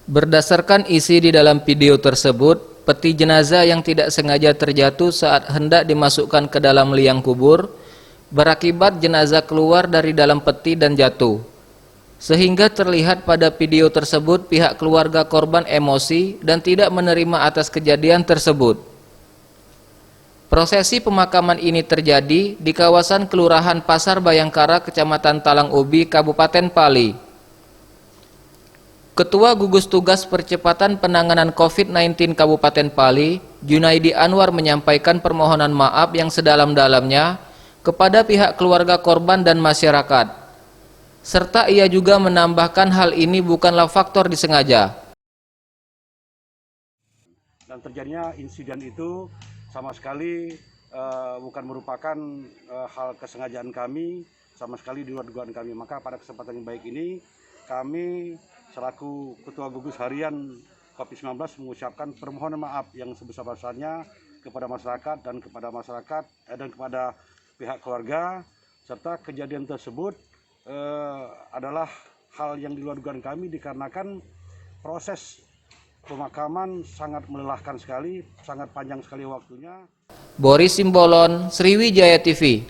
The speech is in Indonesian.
Berdasarkan isi di dalam video tersebut, peti jenazah yang tidak sengaja terjatuh saat hendak dimasukkan ke dalam liang kubur berakibat jenazah keluar dari dalam peti dan jatuh. Sehingga terlihat pada video tersebut pihak keluarga korban emosi dan tidak menerima atas kejadian tersebut. Prosesi pemakaman ini terjadi di kawasan Kelurahan Pasar Bayangkara, Kecamatan Talang Ubi, Kabupaten Pali. Ketua Gugus Tugas Percepatan Penanganan COVID-19 Kabupaten Pali, Junaidi Anwar, menyampaikan permohonan maaf yang sedalam-dalamnya kepada pihak keluarga korban dan masyarakat. Serta ia juga menambahkan hal ini bukanlah faktor disengaja. Dan terjadinya insiden itu sama sekali bukan merupakan hal kesengajaan kami, sama sekali di luar dugaan kami. Maka pada kesempatan yang baik ini kami selaku Ketua Gugus Harian COVID-19 mengucapkan permohonan maaf yang sebesar-besarnya kepada masyarakat dan kepada pihak keluarga, serta kejadian tersebut adalah hal yang di luar dugaan kami dikarenakan proses pemakaman sangat melelahkan sekali, sangat panjang sekali waktunya. Boris Simbolon, Sriwijaya TV.